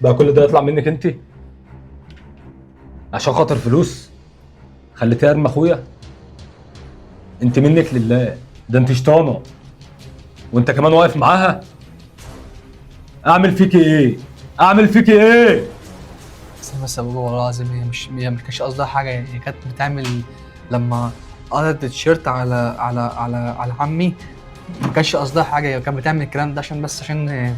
بقى كل ده يطلع منك انت عشان خاطر فلوس؟ خليتيها ارمي اخويا؟ انت منك لله، ده انت شطانه وانت كمان واقف معاها. اعمل فيكي ايه؟ اعمل فيكي ايه؟ بس يا بابا والله العظيم هي مش كانش قصدها حاجه، يعني هي كانت بتعمل لما قطعت التيشيرت على عمي. ما كانش قصدها حاجه، هي كانت بتعمل الكلام ده عشان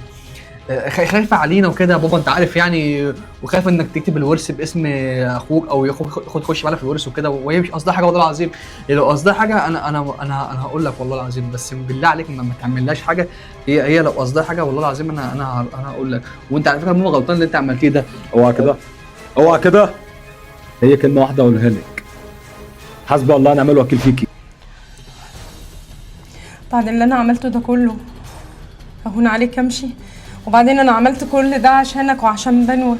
خايفه علينا وكده يا بابا، انت عارف يعني، وخايفه انك تكتب الورث باسم اخوك او ياخد يخش معانا في الورث وكده، وهي مش قصدها حاجه والله العظيم. هي لو قصدها حاجه انا هقول لك والله العظيم، بس بالله عليك ما تعملهاش حاجه. هي لو قصدها حاجه والله العظيم انا هقول لك. وانت على فكره ماما غلطان اللي انت عملتيه ده. اوعى كده، اوعى كده. هي كلمه واحده اقولها لك، حسبي الله ونعم الوكيل فيكي. بعد اللي انا عملته ده كله اهون عليك امشي؟ وبعدين انا عملت كل ده عشانك وعشان بنوة،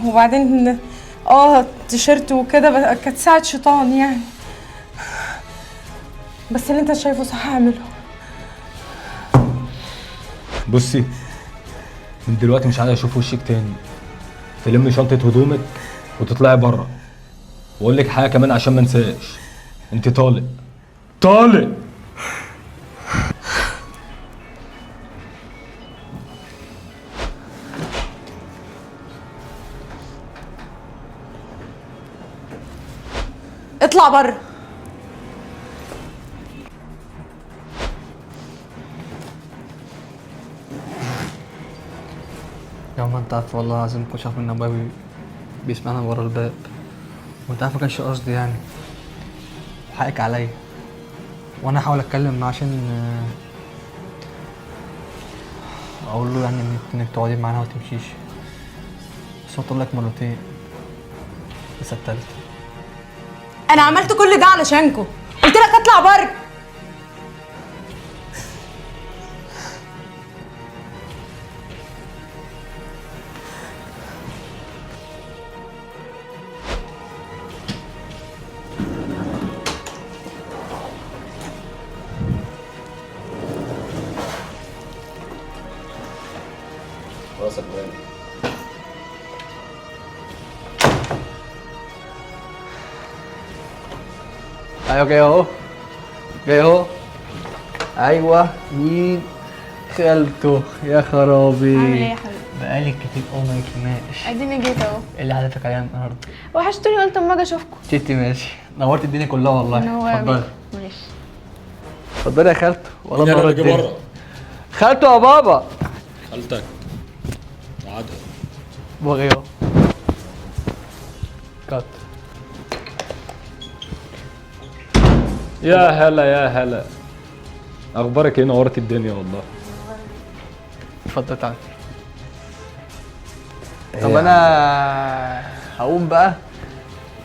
وبعدين التيشيرت وكده كانت ساعة شيطان يعني، بس اللي انت شايفه صح اعمله. بصي، من دلوقتي مش عايز اشوف وشك تاني. تلمي شنطه هدومك وتطلعي بره. واقول لك حاجه كمان عشان ما انساش، انت طالق طالق. اطلع بره. يا ما انت عارف والله العظيم كنت عارف ان ابويا بيسمعنا ورا الباب، وانت عارف ما كانش قصدي يعني، وحقك عليا، وانا هحاول اتكلم معاه عشان اقول له يعني انك تقعدي معانا وتمشيش، بس هو طلع لك مرتين، لسه التالتة. انا عملت كل ده علشانكم، قلت لك اطلع بره. راسك بالك. ايوه جاي اهو، جاي اهو. ايوه مين؟ خالته. يا خرابي، عامل ايه يا حبيبي؟ بقالك كتير قوي ما جيتلناش. اديني جيت اهو. ايه اللي حدفك عليا النهارده؟ وحشتوني قلت اما اجي اشوفكم. تيتي ماشي، نورت الدنيا كلها والله. اتفضلي ماشي. اتفضلي يا خالته، والله مين نورت اللي جه الدنيا. بره؟ خالته يا بابا. خالتك عادل. بابا جاي اهو. كات. يا هلا يا هلا، اخبارك ايه؟ نورت الدنيا والله. اتفضل تعالى. طب انا هقوم بقى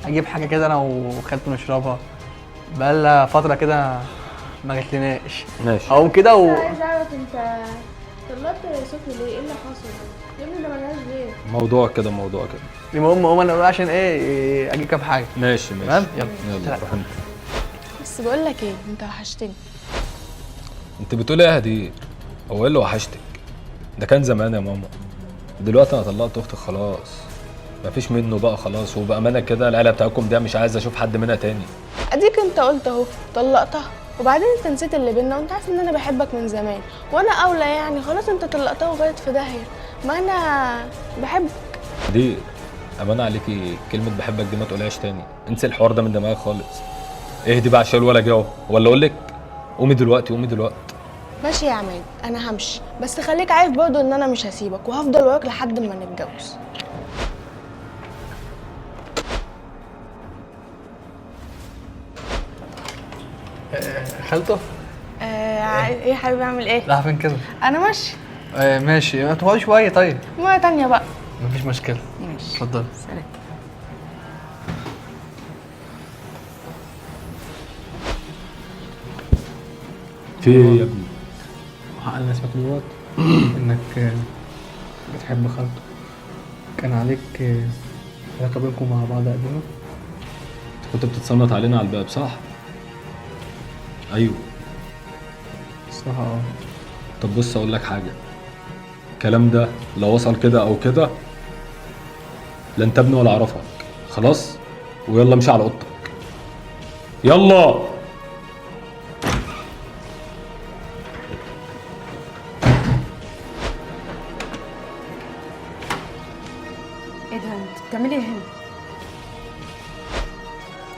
اجيب حاجه كده انا وخالته نشربها، بقالنا فتره كده ما جاتلناش. ماشي. هقوم كده عايز اعرف انت طلعت صوفي ليه؟ ايه اللي حصل؟ يا ابني ده ملهاش ليه؟ موضوع كده موضوع كده. المهم هقوم انا بقى عشان ايه اجيب كام حاجه. ماشي ماشي. تمام يلا. يلا روح انت. بس بقول لك ايه، انت وحشتني. انت بتقول ايه يا هديه؟ هو ايه اللي وحشتك؟ ده كان زمان يا ماما. دلوقتي انا طلقت اختك خلاص، مفيش منه بقى خلاص. وبامانه كده العيله بتاعتكم دي مش عايز اشوف حد منها تاني. اديك انت قلت اهو طلقتها، وبعدين انت نسيت اللي بينا، وانت عارف ان انا بحبك من زمان، وانا اولى يعني. خلاص انت طلقتها وغيرت في داهيه، ما انا بحبك. دي امانه عليكي، كلمه بحبك دي ما تقولهاش تاني. انسي الحوار ده من دماغك خالص. اهدي بقى عشان الولا جه اهو. ولا اقول لك قومي دلوقتي قومي دلوقتي. ماشي يا عماد، انا همشي، بس خليك عارف برضه ان انا مش هسيبك، وهفضل وراك لحد ما نتجوز. خالته. ايه يا حبيبي، اعمل ايه؟ رايحه فين كده؟ انا ماشي. ماشي، ما تقعدي شويه طيب. مرة تانية بقى. مفيش مشكله. ماشي. اتفضلي. سلام. في ايه يا ابني؟ انا سمعت دلوقتي انك بتحب خالته، كان عليك علاقه بينكم مع بعض قبل. كنت بتتصنت علينا على الباب صح؟ ايوه. الصراحه طب بص اقول لك حاجه، الكلام ده لو وصل كده او كده لا انت ابني ولا اعرفك. خلاص ويلا امشي على اوضتك. يلا. ايه ده انت بتعملي ايه هنا؟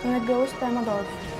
انا اتجوزت عماد عاطف.